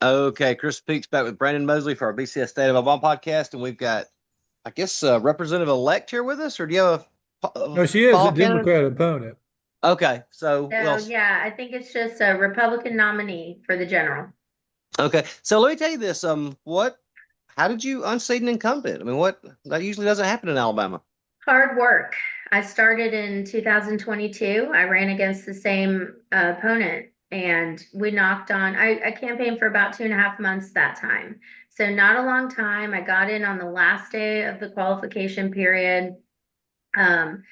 Okay, Chris Peaks back with Brandon Mosley for our BCS State of Alabama podcast, and we've got, I guess, Representative elect here with us, or do you have a No, she is a fall candidate? Democrat opponent. Okay, so So yeah, I think it's just a Republican nominee for the general. okay, so let me tell you this. How did you unseat an incumbent? I mean, what that usually doesn't happen in Alabama. Hard work. I started in 2022. I ran against the same opponent and we knocked on, I campaigned for about 2.5 months that time. So not a long time. I got in on the last day of the qualification period. Um,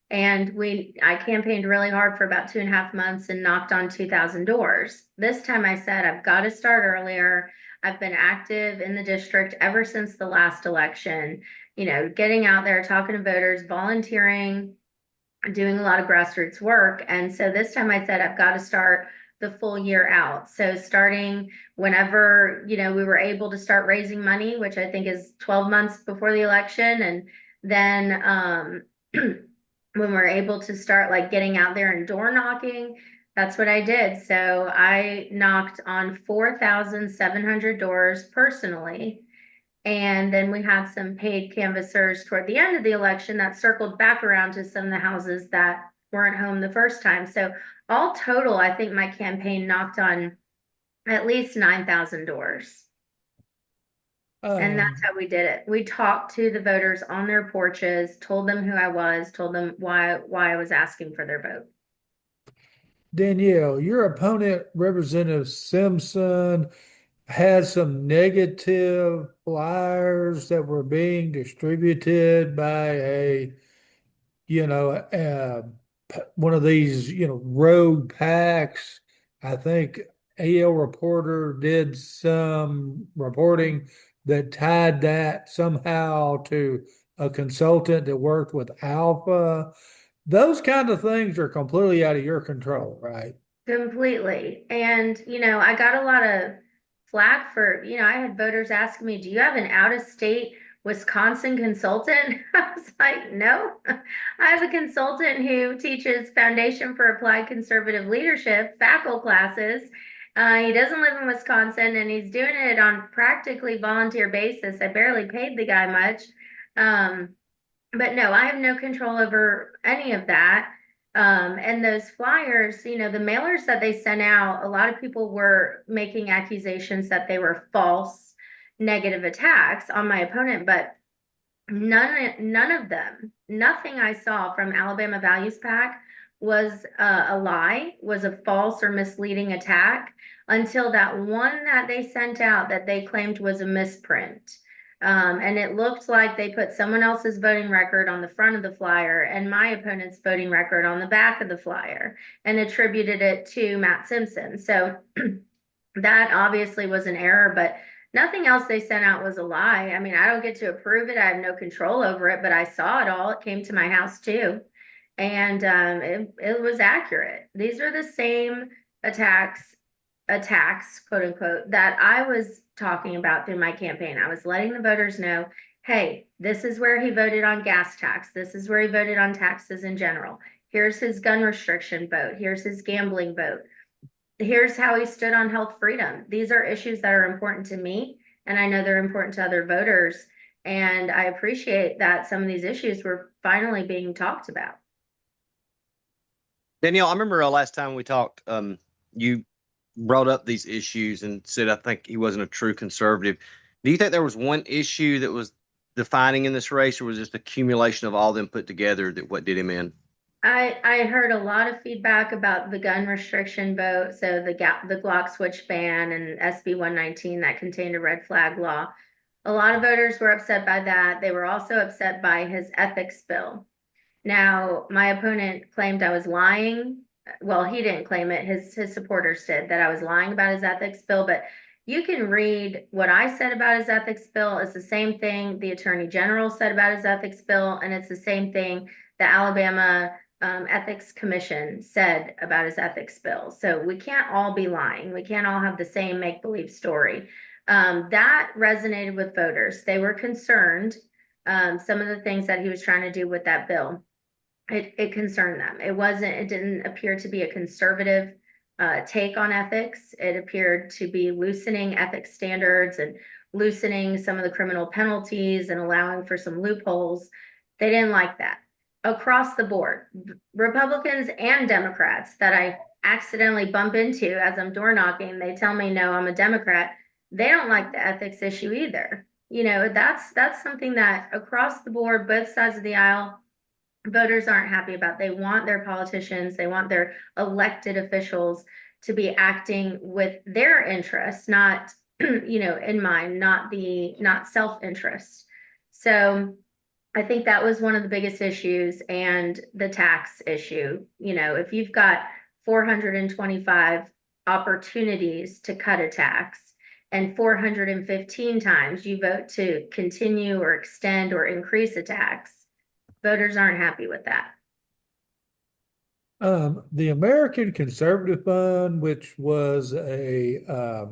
and I campaigned really hard for about 2.5 months and knocked on 2,000 doors. This time I said, I've got to start earlier. I've been active in the district ever since the last election, getting out there, talking to voters, volunteering, doing a lot of grassroots work. And so this time I said, I've got to start the full year out. So starting whenever, we were able to start raising money, which I think is 12 months before the election. And then, when we're able to start like getting out there and door knocking, that's what I did. So I knocked on 4,700 doors personally. And then we had some paid canvassers toward the end of the election that circled back around to some of the houses that weren't home the first time. So all total, I think my campaign knocked on at least 9,000 doors. And that's Um, how we did it. We talked to the voters on their porches, told them who I was, told them why I was asking for their vote. Danielle, your opponent, Representative Simpson, had some negative flyers that were being distributed by you know, uh, one of these, road packs. I think AL Reporter did some reporting that tied that somehow to a consultant that worked with Alpha. Those kind of things are completely out of your control, right? Completely. And, I got a lot of flack for, I had voters asking me, do you have an out of state Wisconsin consultant? I was like, no, I have a consultant who teaches Foundation for Applied Conservative Leadership, FACL classes. He doesn't live in Wisconsin and he's doing it on practically volunteer basis. I barely paid the guy much. Um, but no, I have no control over any of that. And those flyers, the mailers that they sent out, a lot of people were making accusations that they were false negative attacks on my opponent, but none of them, nothing I saw from Alabama Values Pack was a lie, was a false or misleading attack until that one that they sent out that they claimed was a misprint. And it looked like they put someone else's voting record on the front of the flyer and my opponent's voting record on the back of the flyer and attributed it to Matt Simpson. So that obviously was an error, but nothing else they sent out was a lie. I mean, I don't get to approve it. I have no control over it, but I saw it all. It came to my house too. And it was accurate. These are the same attacks, quote unquote, that I was talking about through my campaign. I was letting the voters know, hey, this is where he voted on gas tax. This is where he voted on taxes in general. Here's his gun restriction vote. Here's his gambling vote. Here's how he stood on health freedom. These are issues that are important to me, and I know they're important to other voters. And I appreciate that some of these issues were finally being talked about. Danielle, I remember last time we talked, you brought up these issues and said I think he wasn't a true conservative. Do you think there was one issue that was defining in this race, or was it just accumulation of all them put together that what did him in? I heard a lot of feedback about the gun restriction vote, so the Glock switch ban and SB 119 that contained a red flag law. A lot of voters were upset by that. They were also upset by his ethics bill. Now, my opponent claimed I was lying. Well, he didn't claim it. His supporters did that I was lying about his ethics bill, but you can read what I said about his ethics bill. It's the same thing the Attorney General said about his ethics bill, and it's the same thing the Alabama Ethics Commission said about his ethics bill. So we can't all be lying. We can't all have the same make-believe story. That resonated with voters. They were concerned some of the things that he was trying to do with that bill. It concerned them. It didn't appear to be a conservative take on ethics. It appeared to be loosening ethics standards and loosening some of the criminal penalties and allowing for some loopholes. They didn't like that across the board. Republicans and Democrats that I accidentally bump into as I'm door knocking, they tell me, no, I'm a Democrat. They don't like the ethics issue either. That's something that across the board, both sides of the aisle, voters aren't happy about. They want their politicians, they want their elected officials to be acting with their interests, not, in mind, not self-interest. So I think that was one of the biggest issues, and the tax issue. If you've got 425 opportunities to cut a tax and 415 times you vote to continue or extend or increase a tax, voters aren't happy with that. The American Conservative Fund, which was a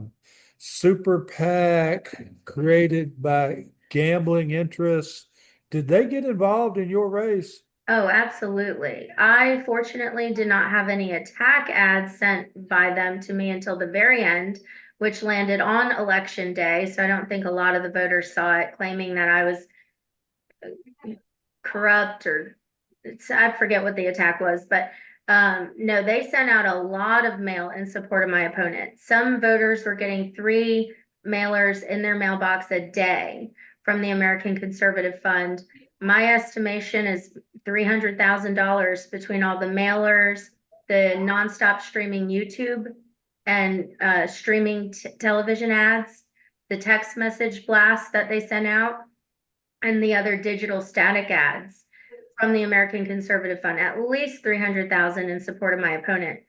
super PAC created by gambling interests, did they get involved in your race? Oh, absolutely. I fortunately did not have any attack ads sent by them to me until the very end, which landed on election day. So I don't think a lot of the voters saw it, claiming that I was corrupt, or I forget what the attack was, but no, they sent out a lot of mail in support of my opponent. Some voters were getting 3 mailers in their mailbox a day from the American Conservative Fund. My estimation is $300,000 between all the mailers, the nonstop streaming YouTube and streaming television ads, the text message blasts that they sent out, and the other digital static ads from the American Conservative Fund, at least 300,000 in support of my opponent.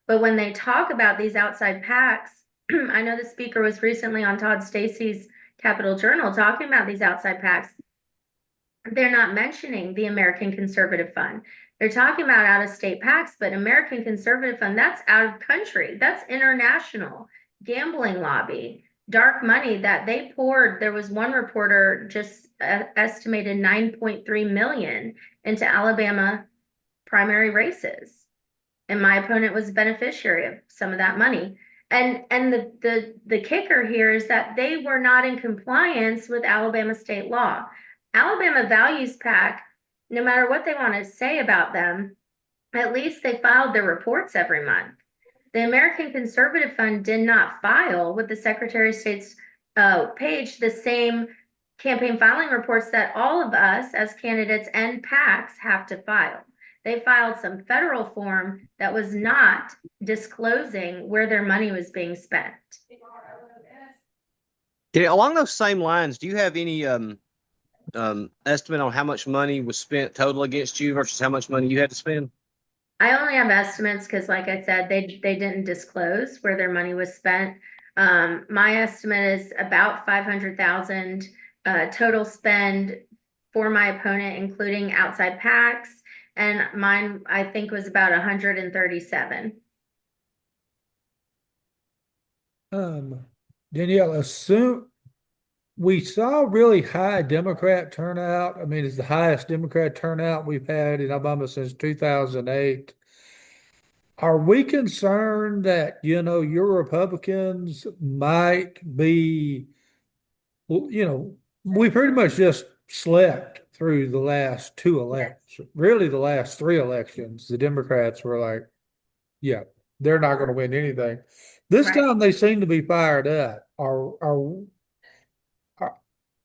But when they talk about these outside PACs, I know the speaker was recently on Todd Stacy's Capital Journal talking about these outside PACs. They're not mentioning the American Conservative Fund. They're talking about out-of-state PACs, but American Conservative Fund, that's out of country. That's international gambling lobby, dark money that they poured. There was one reporter just estimated 9.3 million into Alabama primary races. And my opponent was a beneficiary of some of that money. And the kicker here is that they were not in compliance with Alabama state law. Alabama Values PAC, no matter what they want to say about them, at least they filed their reports every month. The American Conservative Fund did not file with the Secretary of State's page the same campaign filing reports that all of us as candidates and PACs have to file. They filed some federal form that was not disclosing where their money was being spent. Along those same lines, do you have any estimate on how much money was spent total against you versus how much money you had to spend? I only have estimates because, like I said, they didn't disclose where their money was spent. My estimate is about 500,000 total spend for my opponent, including outside PACs, and mine I think was about 137. Danielle, assume we saw really high Democrat turnout. I mean, it's the highest Democrat turnout we've had in Alabama since 2008. Are we concerned that, your Republicans might be, we pretty much just slept through the last 2 elections, really the last 3 elections. The Democrats were like, yeah, they're not going to win anything. This Right. time they seem to be fired up.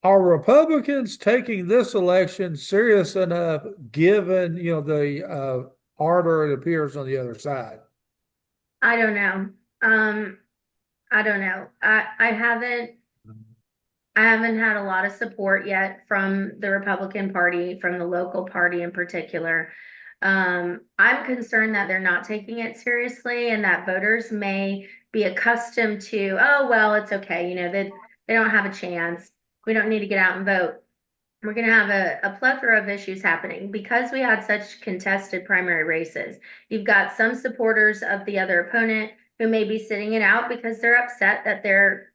Are Republicans taking this election serious enough, given the ardor it appears on the other side? I don't know. I don't know. I haven't had a lot of support yet from the Republican Party, from the local party in particular. I'm concerned that they're not taking it seriously, and that voters may be accustomed to, oh, well, it's okay. They don't have a chance. We don't need to get out and vote. We're going to have a plethora of issues happening because we had such contested primary races. You've got some supporters of the other opponent who may be sitting it out because they're upset that their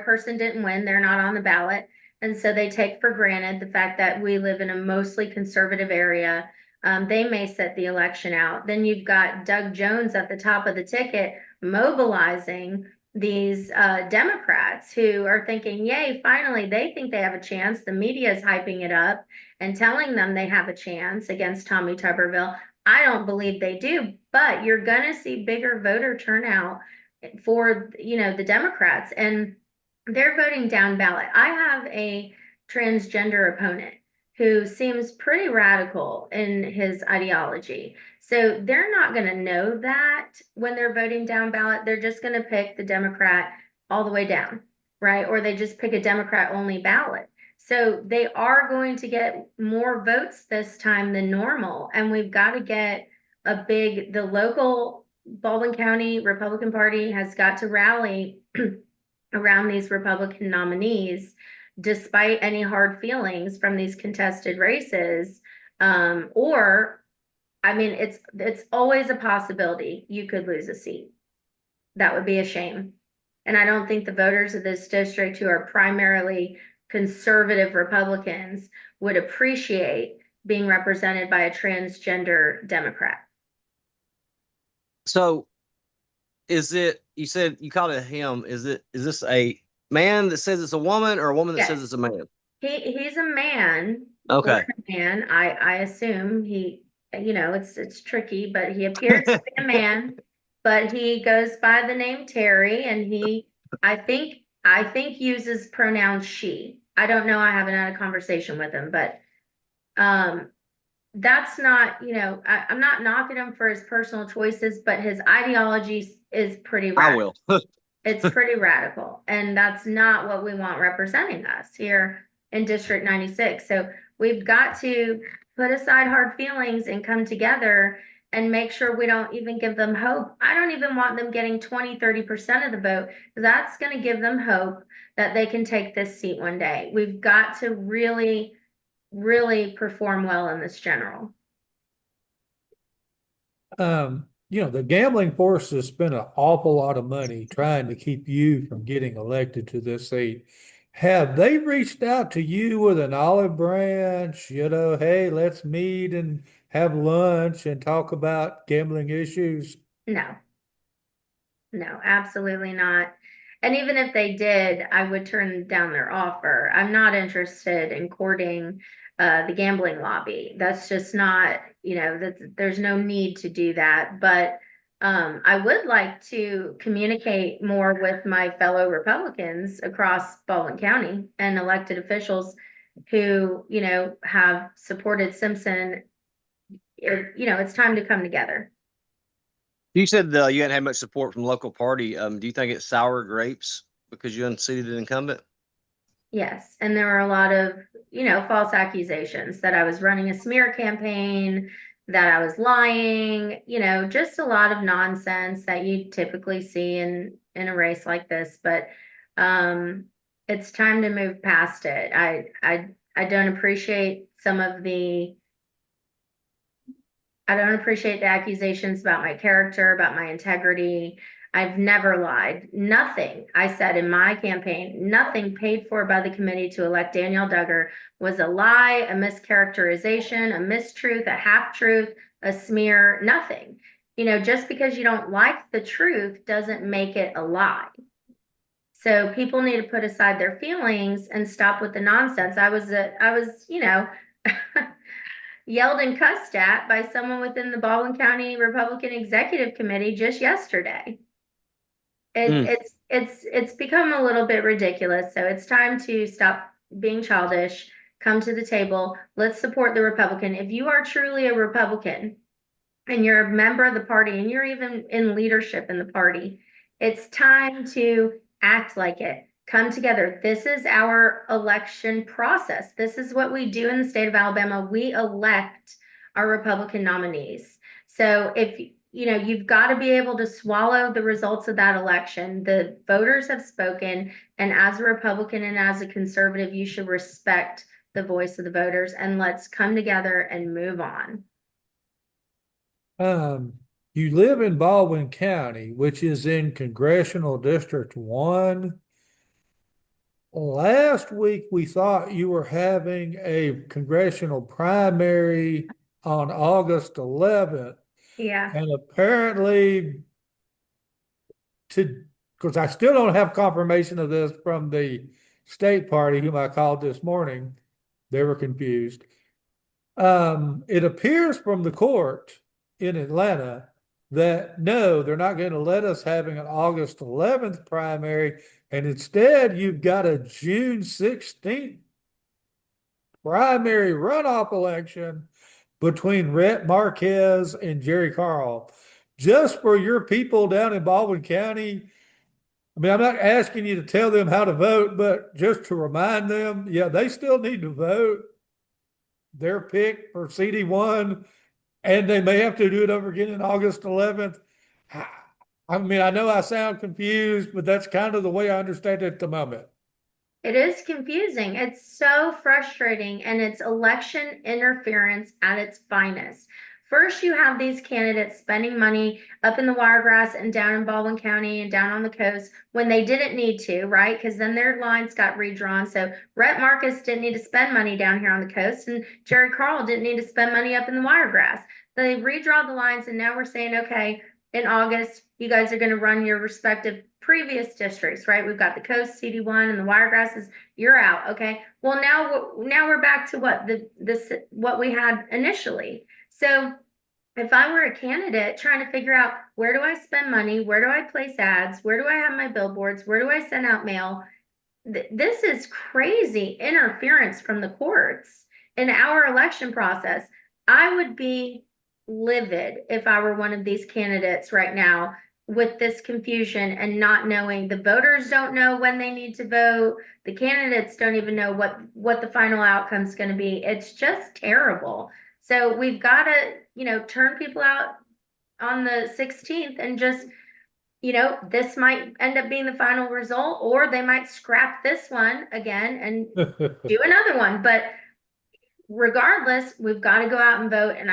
person didn't win. They're not on the ballot. And so they take for granted the fact that we live in a mostly conservative area. They may set the election out. Then you've got Doug Jones at the top of the ticket mobilizing these Democrats who are thinking, yay, finally, they think they have a chance. The media is hyping it up and telling them they have a chance against Tommy Tuberville. I don't believe they do, but you're going to see bigger voter turnout for, the Democrats, and they're voting down ballot. I have a transgender opponent who seems pretty radical in his ideology. So they're not going to know that when they're voting down ballot. They're just going to pick the Democrat all the way down, right? Or they just pick a Democrat only ballot. So they are going to get more votes this time than normal. And we've got to get the local Baldwin County Republican Party has got to rally around these Republican nominees, despite any hard feelings from these contested races. Or, I mean, it's always a possibility you could lose a seat. That would be a shame. And I don't think the voters of this district, who are primarily conservative Republicans, would appreciate being represented by a transgender Democrat. So is it, you said you called it him, is this a man that says it's a woman or a woman that says it's a man? He's a man. Okay. Man, I assume it's tricky, but he appears to be a man, but he goes by the name Terry, and I think uses pronouns she. I don't know, I haven't had a conversation with him, but that's not, I'm not knocking him for his personal choices, but his ideology is pretty radical. I will. It's pretty radical, and that's not what we want representing us here in District 96. So we've got to put aside hard feelings and come together and make sure we don't even give them hope. I don't even want them getting 20-30% of the vote, because that's going to give them hope that they can take this seat one day. We've got to really, really perform well in this general. The gambling force has spent an awful lot of money trying to keep you from getting elected to this seat. Have they reached out to you with an olive branch? Hey, let's meet and have lunch and talk about gambling issues? No, absolutely not. And even if they did, I would turn down their offer. I'm not interested in courting the gambling lobby. That's just not, there's no need to do that. But I would like to communicate more with my fellow Republicans across Baldwin County and elected officials who, have supported Simpson. It's time to come together. You said you hadn't had much support from the local party. Do you think it's sour grapes because you unseated an incumbent? Yes, and there were a lot of, false accusations that I was running a smear campaign, that I was lying, just a lot of nonsense that you typically see in a race like this. But it's time to move past it. I don't appreciate I don't appreciate the accusations about my character, about my integrity. I've never lied. Nothing I said in my campaign, nothing paid for by the committee to elect Danielle Duggar, was a lie, a mischaracterization, a mistruth, a half-truth, a smear, nothing. Just because you don't like the truth doesn't make it a lie. So people need to put aside their feelings and stop with the nonsense. I was yelled and cussed at by someone within the Baldwin County Republican Executive Committee just yesterday. It's become a little bit ridiculous. So it's time to stop being childish, come to the table. Let's support the Republican. If you are truly a Republican and you're a member of the party and you're even in leadership in the party, it's time to act like it. Come together. This is our election process. This is what we do in the state of Alabama. We elect our Republican nominees. So if you've got to be able to swallow the results of that election. The voters have spoken, and as a Republican and as a conservative, you should respect the voice of the voters, and let's come together and move on. You live in Baldwin County, which is in Congressional District 1. Last week, we thought you were having a congressional primary on August 11th. Yeah. And apparently, to, because I still don't have confirmation of this from the state party whom I called this morning. They were confused. It appears from the court in Atlanta that no, they're not going to let us having an August 11th primary, and instead you've got a June 16th primary runoff election between Rhett Marquez and Jerry Carl. Just for your people down in Baldwin County, I mean, I'm not asking you to tell them how to vote, but just to remind them, yeah, they still need to vote their pick for CD1, and they may have to do it over again in August 11th. I mean, I know I sound confused, but that's kind of the way I understand it at the moment. It is confusing. It's so frustrating, and it's election interference at its finest. First, you have these candidates spending money up in the Wiregrass and down in Baldwin County and down on the coast when they didn't need to, right? Because then their lines got redrawn. So Rhett Marcus didn't need to spend money down here on the coast, and Jerry Carl didn't need to spend money up in the Wiregrass. They redraw the lines, and now we're saying, okay, in August, you guys are going to run your respective previous districts, right? We've got the coast CD1 and the Wiregrasses. You're out, okay? Well, now we're back to what we had initially. So if I were a candidate trying to figure out where do I spend money, where do I place ads, where do I have my billboards, where do I send out mail, this is crazy interference from the courts in our election process. I would be livid if I were one of these candidates right now with this confusion and not knowing. The voters don't know when they need to vote. The candidates don't even know what the final outcome is going to be. It's just terrible. So we've got to, turn people out on the 16th and just, this might end up being the final result, or they might scrap this one again and do another one. But regardless, we've got to go out and vote. And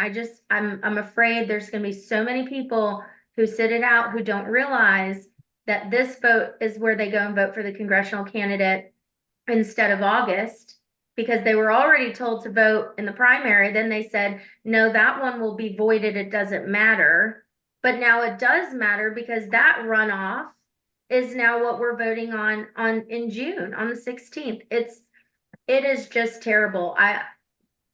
I'm afraid there's going to be so many people who sit it out who don't realize that this vote is where they go and vote for the congressional candidate instead of August, because they were already told to vote in the primary. Then they said, no, that one will be voided. It doesn't matter. But now it does matter because that runoff is now what we're voting on in June on the 16th. It is just terrible.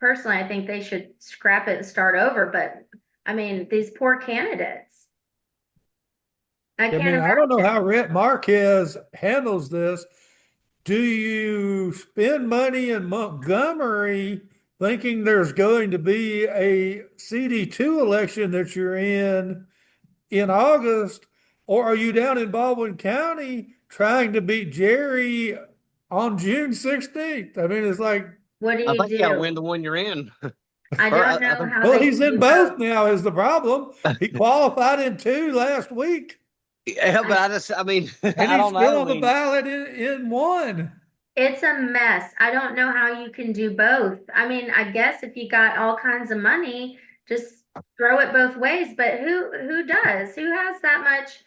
Personally, I think they should scrap it and start over. But I mean, these poor candidates. I can't mean, I don't know imagine. how Rhett Marquez handles this. Do you spend money in Montgomery thinking there's going to be a CD2 election that you're in August, or are you down in Baldwin County trying to beat Jerry on June 16th? I mean, it's like, What do I you think you got to win do? the one you're in. I Or don't I know think how well, they he's can in do both both. now is the problem. He qualified in two last week, yeah, but I I mean, and I he's don't still know. I on the mean, ballot in one. It's a mess. I don't know how you can do both. I mean, I guess if you got all kinds of money, just throw it both ways. But who does? Who has that much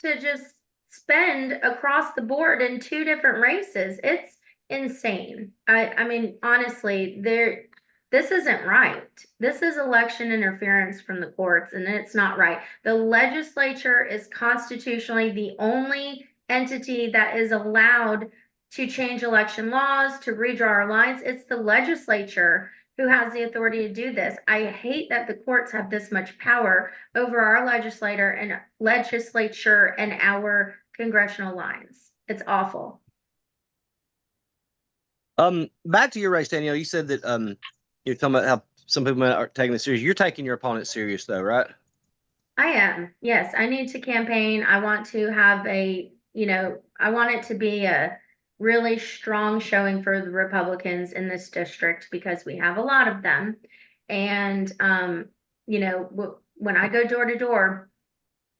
to just spend across the board in two different races? It's insane. I mean, honestly, this isn't right. This is election interference from the courts, and it's not right. The legislature is constitutionally the only entity that is allowed to change election laws, to redraw our lines. It's the legislature who has the authority to do this. I hate that the courts have this much power over our legislature and our congressional lines. It's awful. back to your race, Danielle. You said that you're talking about how some people are taking this serious. You're taking your opponent serious, though, right? I am. Yes, I need to campaign. I want to have I want it to be a really strong showing for the Republicans in this district because we have a lot of them. And, when I go door to door,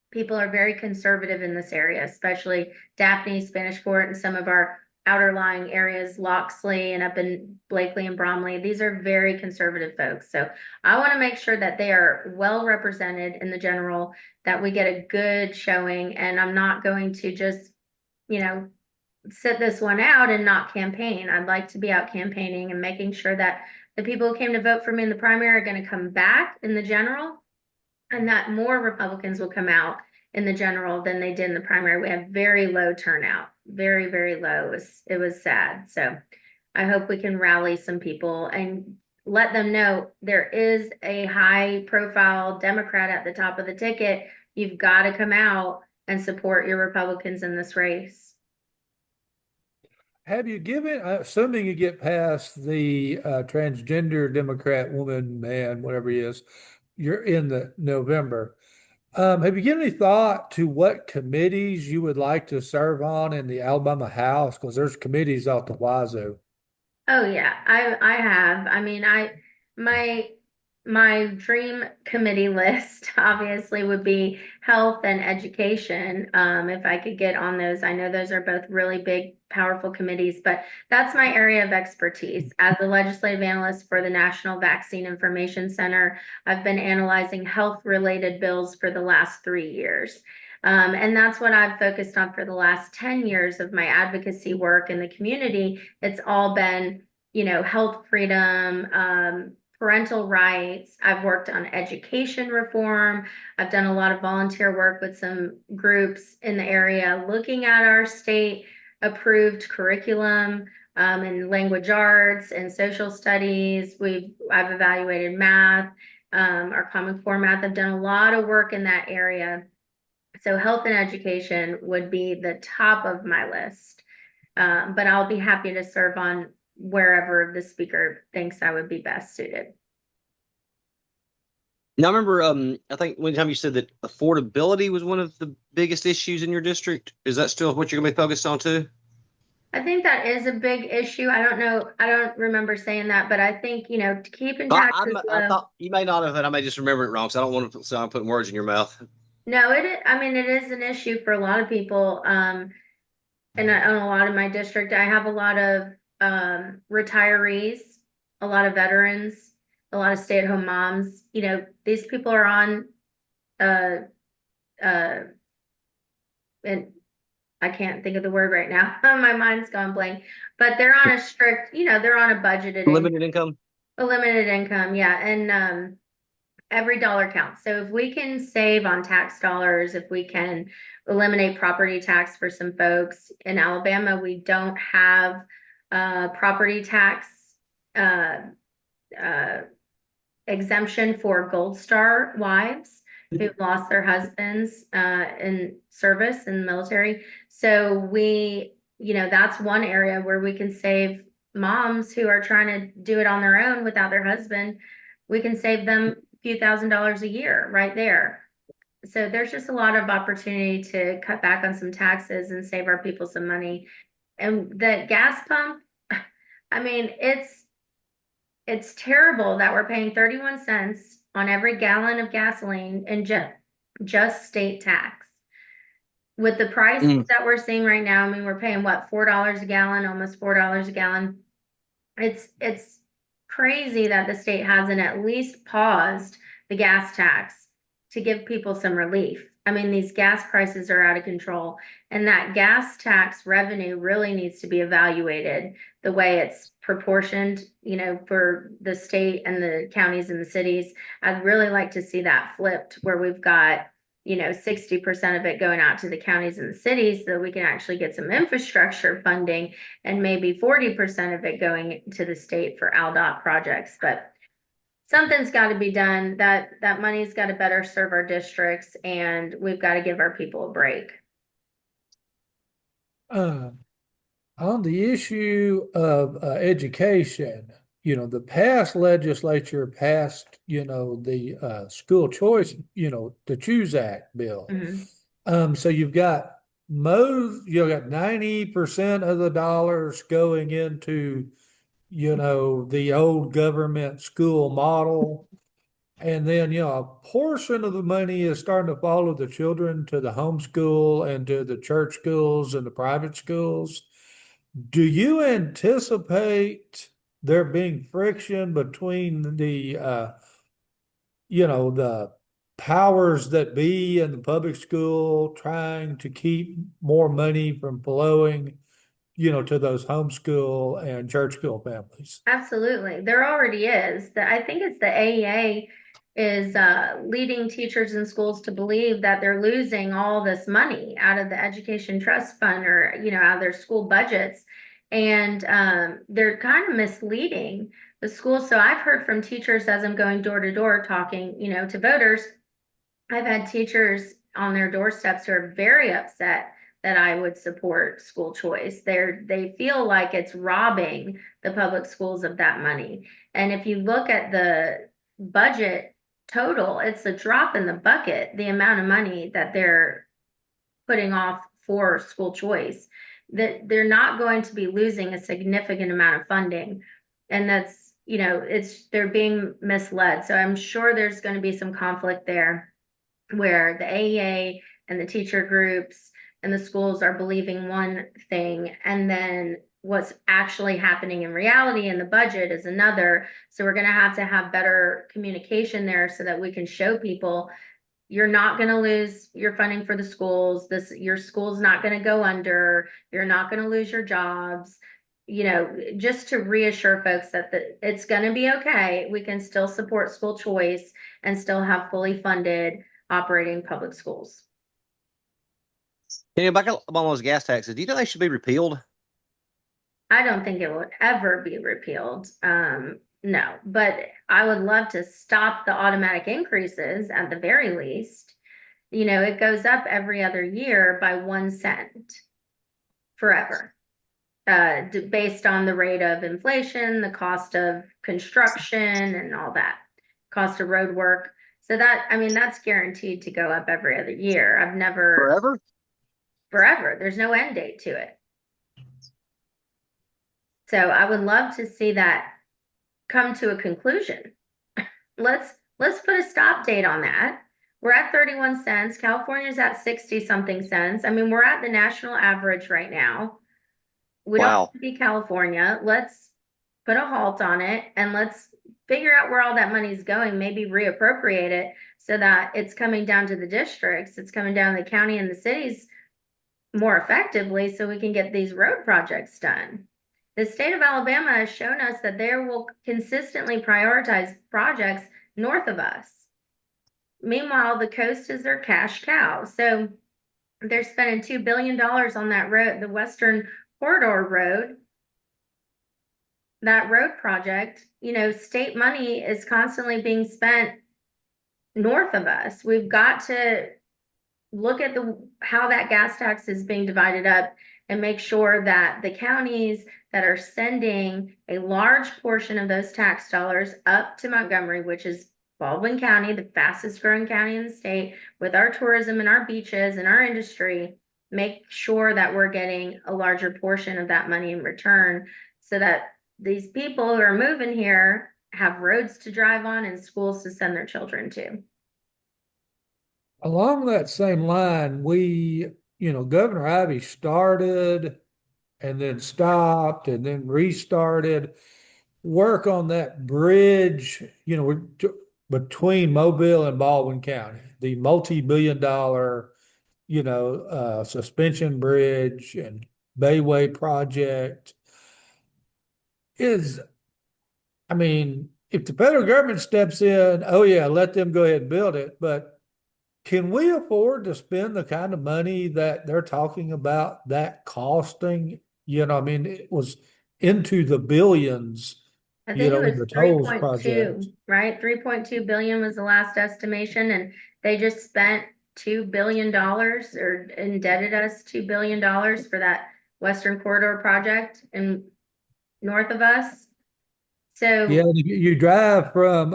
people are very conservative in this area, especially Daphne, Spanish Fort, and some of our outer lying areas, Loxley and up in Blakely and Bromley. These are very conservative folks. So I want to make sure that they are well represented in the general, that we get a good showing. And I'm not going to just, sit this one out and not campaign. I'd like to be out campaigning and making sure that the people who came to vote for me in the primary are going to come back in the general, and that more Republicans will come out in the general than they did in the primary. We had very low turnout, very, very low. It was sad. So I hope we can rally some people and let them know there is a high profile Democrat at the top of the ticket. You've got to come out and support your Republicans in this race. Have you given, assuming you get past the transgender Democrat woman, man, whatever he is, you're in the November. Have you given any thought to what committees you would like to serve on in the Alabama House? Because there's committees out the wazoo. Oh yeah, I have. I mean, my my dream committee list obviously would be health and education. If I could get on those, I know those are both really big, powerful committees, but that's my area of expertise. As a legislative analyst for the National Vaccine Information Center, I've been analyzing health-related bills for the last 3 years. And that's what I've focused on for the last 10 years of my advocacy work in the community. It's all been, health freedom, parental rights. I've worked on education reform. I've done a lot of volunteer work with some groups in the area looking at our state approved curriculum in language arts and social studies. I've evaluated math, our Common Core math. I've done a lot of work in that area. So health and education would be the top of my list. But I'll be happy to serve on wherever the speaker thinks I would be best suited. Now, I remember, I think one time you said that affordability was one of the biggest issues in your district. Is that still what you're going to be focused on too? I think that is a big issue. I don't know. I don't remember saying that, but I think, keeping taxes I low. thought you may not have, and I may just remember it wrong, so I don't want to sound putting words in your mouth. No, I mean, it is an issue for a lot of people. And in a lot of my district, I have a lot of retirees, a lot of veterans, a lot of stay-at-home moms. These people are on uh uh and I can't think of the word right now. My mind's gone blank. But they're on a strict, they're on a budgeted income, Limited income. a limited income, yeah. And every dollar counts. So if we can save on tax dollars, if we can eliminate property tax for some folks in Alabama, we don't have property tax uh, uh, exemption for Gold Star wives who've lost their husbands in service in the military. So that's one area where we can save moms who are trying to do it on their own without their husband. We can save them a few $1,000s a year right there. So there's just a lot of opportunity to cut back on some taxes and save our people some money. And the gas pump, I mean, it's terrible that we're paying 31 cents on every gallon of gasoline in just state tax. With the prices Mm. that we're seeing right now, I mean, we're paying what, $4 a gallon, almost $4 a gallon. It's crazy that the state hasn't at least paused the gas tax to give people some relief. I mean, these gas prices are out of control, and that gas tax revenue really needs to be evaluated the way it's proportioned, for the state and the counties and the cities. I'd really like to see that flipped where we've got 60% of it going out to the counties and the cities so that we can actually get some infrastructure funding and maybe 40% of it going to the state for ALDOT projects. But something's got to be done. That money's got to better serve our districts, and we've got to give our people a break. Uh, on the issue of education, the past legislature passed, the school choice, the Choose Act bill. Mhm. So you've got 90% of the dollars going into, the old government school model. And then, a portion of the money is starting to follow the children to the homeschool and to the church schools and the private schools. Do you anticipate there being friction between the powers that be in the public school trying to keep more money from flowing, to those homeschool and church school families? Absolutely. There already is. I think it's the AEA is leading teachers and schools to believe that they're losing all this money out of the education trust fund, or out of their school budgets, and they're kind of misleading the schools. So I've heard from teachers as I'm going door to door talking, to voters. I've had teachers on their doorsteps who are very upset that I would support school choice. They feel like it's robbing the public schools of that money. And if you look at the budget total, it's a drop in the bucket, the amount of money that they're putting off for school choice. That they're not going to be losing a significant amount of funding. And that's, they're being misled. So I'm sure there's going to be some conflict there, where the AEA and the teacher groups and the schools are believing one thing, and then what's actually happening in reality in the budget is another. So we're going to have better communication there so that we can show people you're not going to lose your funding for the schools. Your school's not going to go under. You're not going to lose your jobs. Just to reassure folks that it's going to be okay. We can still support school choice and still have fully funded operating public schools. Back up on those gas taxes, do you think they should be repealed? I don't think it would ever be repealed. No, but I would love to stop the automatic increases at the very least. It goes up every other year by 1 cent forever, based on the rate of inflation, the cost of construction, and all that, cost of road work. So that's guaranteed to go up every other year. Forever. There's no end date to it. So I would love to see that come to a conclusion. Let's put a stop date on that. We're at 31 cents. California's at 60 something cents. I mean, we're at the national average right now. We don't have to be California. Let's put a halt on it, and let's figure out where all that money is going, maybe reappropriate it so that it's coming down to the districts, it's coming down to the county and the cities more effectively, so we can get these road projects done. The state of Alabama has shown us that they will consistently prioritize projects north of us. Meanwhile, the coast is their cash cow. So they're spending $2 billion on that road, the Western Corridor Road, that road project. State money is constantly being spent north of us. We've got to look at how that gas tax is being divided up and make sure that the counties that are sending a large portion of those tax dollars up to Montgomery, which is Baldwin County, the fastest growing county in the state, with our tourism and our beaches and our industry, make sure that we're getting a larger portion of that money in return, so that these people who are moving here have roads to drive on and schools to send their children to. Along that same line, Governor Ivey started and then stopped and then restarted work on that bridge, between Mobile and Baldwin County, the multi-billion-dollar, suspension bridge and Bayway project is, I mean, if the federal government steps in, oh yeah, let them go ahead and build it. But can we afford to spend the kind of money that they're talking about that costing? It was into the billions, I think it in was the tolls 3.2, project. right? 3.2 billion was the last estimation, and they just spent $2 billion, or indebted us $2 billion for that Western Corridor project in north of us. So Yeah, you drive from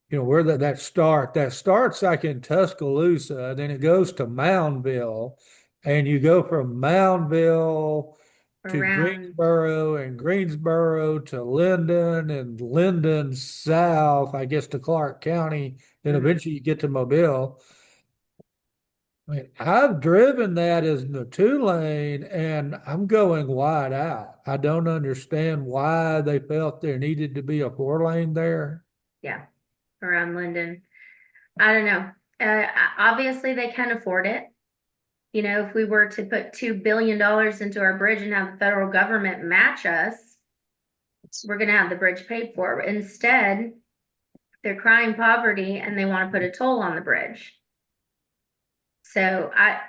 where that starts like in Tuscaloosa, then it goes to Moundville, and you go from Moundville to around, Greensboro, and Greensboro to Linden, and Linden south, I guess, to Clark County, then eventually you get to Mobile. I mean, I've driven that as the 2 lane, and I'm going wide out. I don't understand why they felt there needed to be a 4 lane there. yeah, around Linden. I don't know. Obviously, they can afford it. If we were to put $2 billion into our bridge and have the federal government match us, we're going to have the bridge paid for. Instead, they're crying poverty and they want to put a toll on the bridge. So I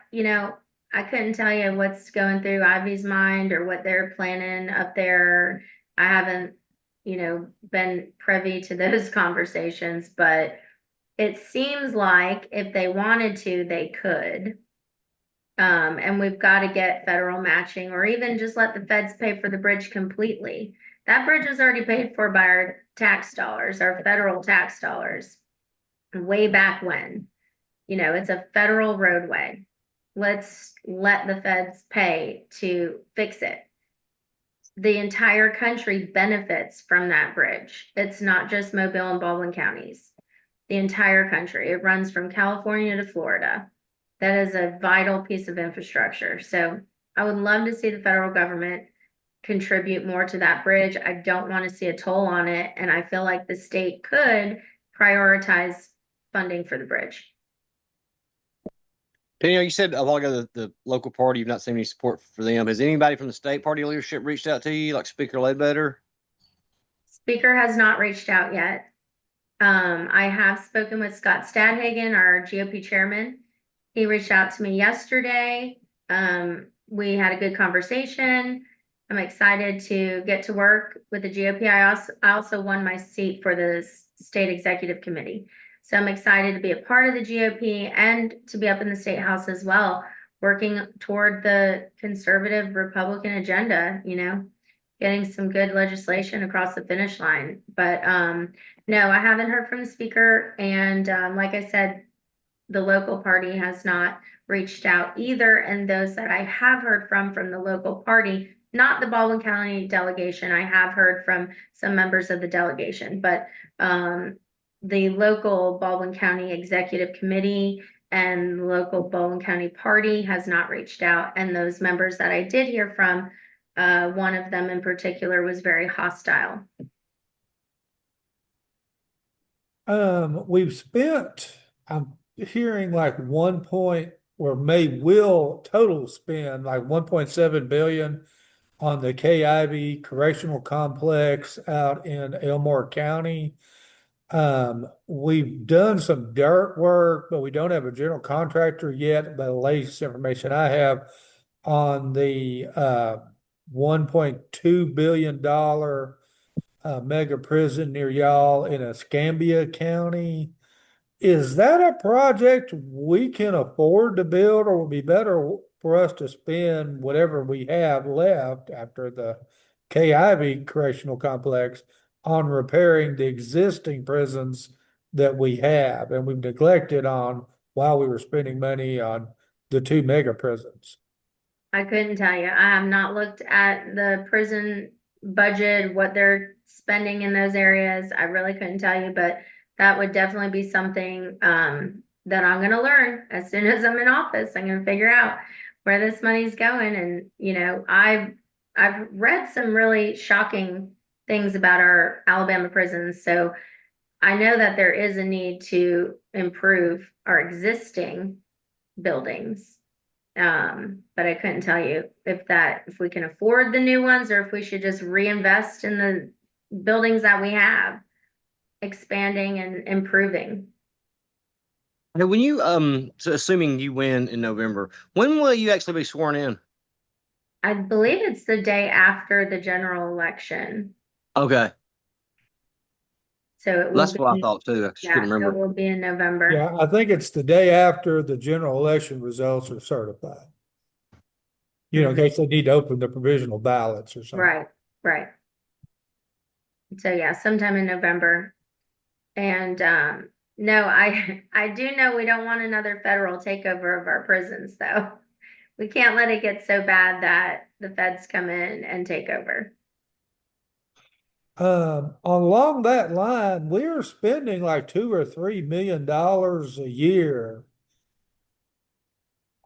couldn't tell you what's going through Ivy's mind or what they're planning up there. I haven't, been privy to those conversations, but it seems like if they wanted to, they could. And we've got to get federal matching or even just let the feds pay for the bridge completely. That bridge is already paid for by our tax dollars, our federal tax dollars, way back when. It's a federal roadway. Let's let the feds pay to fix it. The entire country benefits from that bridge. It's not just Mobile and Baldwin counties. The entire country. It runs from California to Florida. That is a vital piece of infrastructure. So I would love to see the federal government contribute more to that bridge. I don't want to see a toll on it. And I feel like the state could prioritize funding for the bridge. Danielle, you said a while ago that the local party, you've not seen any support for them. Has anybody from the state party leadership reached out to you, like Speaker Ledbetter? Speaker has not reached out yet. I have spoken with Scott Stadhagen, our GOP chairman. He reached out to me yesterday. We had a good conversation. I'm excited to get to work with the GOP. I also won my seat for the state executive committee. So I'm excited to be a part of the GOP and to be up in the state house as well, working toward the conservative Republican agenda, getting some good legislation across the finish line. But no, I haven't heard from the speaker. And like I said, the local party has not reached out either. And those that I have heard from the local party, not the Baldwin County delegation, I have heard from some members of the delegation, but the local Baldwin County Executive Committee and the local Baldwin County Party has not reached out. And those members that I did hear from, one of them in particular was very hostile. We've spent, I'm hearing like 1 point, or will total spend like 1.7 billion on the K-Ivy Correctional Complex out in Elmore County. We've done some dirt work, but we don't have a general contractor yet. But the latest information I have on the $1.2 billion mega prison near y'all in Escambia County. Is that a project we can afford to build, or would be better for us to spend whatever we have left after the K-Ivy Correctional Complex on repairing the existing prisons that we have and we've neglected on while we were spending money on the two mega prisons? I couldn't tell you. I have not looked at the prison budget, what they're spending in those areas. I really couldn't tell you, but that would definitely be something that I'm going to learn as soon as I'm in office. I'm going to figure out where this money's going. And, I've read some really shocking things about our Alabama prisons. So I know that there is a need to improve our existing buildings. But I couldn't tell you if we can afford the new ones or if we should just reinvest in the buildings that we have, expanding and improving. Hey, when you so assuming you win in November, when will you actually be sworn in? I believe it's the day after the general election. Okay, So it will that's what I be, thought too. I just yeah, couldn't it remember. will be in November. Yeah, I think it's the day after the general election results are certified. In case they need to open the provisional ballots or something. Right. So yeah, sometime in November. And no, I do know we don't want another federal takeover of our prisons, though. We can't let it get so bad that the feds come in and take over. Along that line, we're spending like $2 or $3 million a year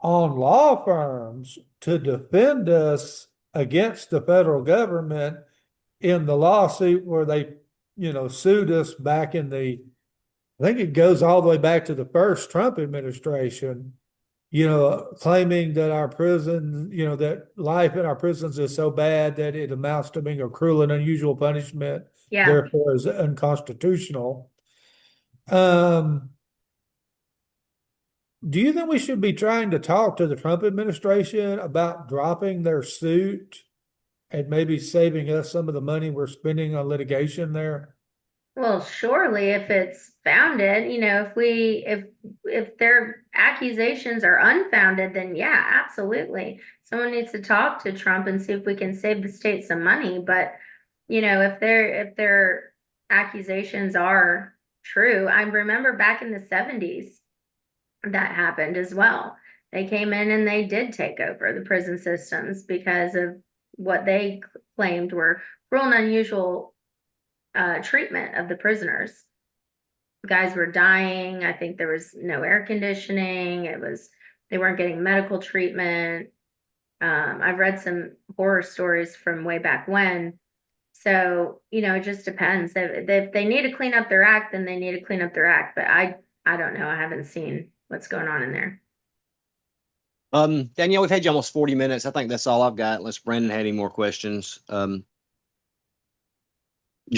on law firms to defend us against the federal government in the lawsuit where they, sued us back in I think it goes all the way back to the first Trump administration, claiming that our prison, that life in our prisons is so bad that it amounts to being a cruel and unusual punishment, Yeah. therefore is unconstitutional. Um, do you think we should be trying to talk to the Trump administration about dropping their suit and maybe saving us some of the money we're spending on litigation there? Well, surely if it's founded, if their accusations are unfounded, then yeah, absolutely. Someone needs to talk to Trump and see if we can save the state some money. But, if their accusations are true, I remember back in the 70s that happened as well. They came in and they did take over the prison systems because of what they claimed were cruel and unusual treatment of the prisoners. Guys were dying. I think there was no air conditioning. They weren't getting medical treatment. I've read some horror stories from way back when. So, it just depends. If they need to clean up their act, then they need to clean up their act. But I don't know. I haven't seen what's going on in there. Danielle, we've had you almost 40 minutes. I think that's all I've got, unless Brandon had any more questions. Do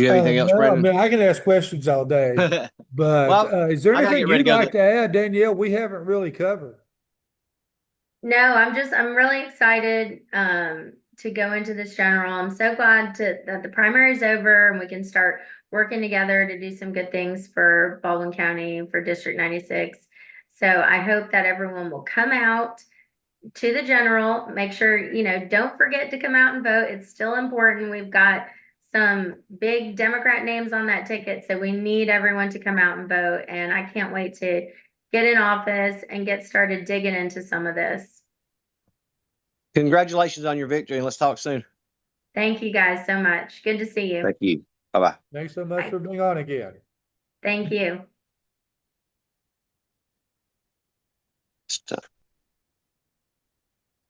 you have anything else, No, I Brandon? mean, I can ask questions all day, but Well, is there I gotta anything get ready you'd to go. like to add, Danielle? We haven't really covered. No, I'm really excited to go into this general. I'm so glad that the primary is over and we can start working together to do some good things for Baldwin County for District 96. So I hope that everyone will come out to the general. Make sure, don't forget to come out and vote. It's still important. We've got some big Democrat names on that ticket, so we need everyone to come out and vote. And I can't wait to get in office and get started digging into some of this. Congratulations on your victory, and let's talk soon. Thank you guys so much. Good to see you. Thank you. Bye-bye. Thanks so much Bye. for being on again. Thank you. So-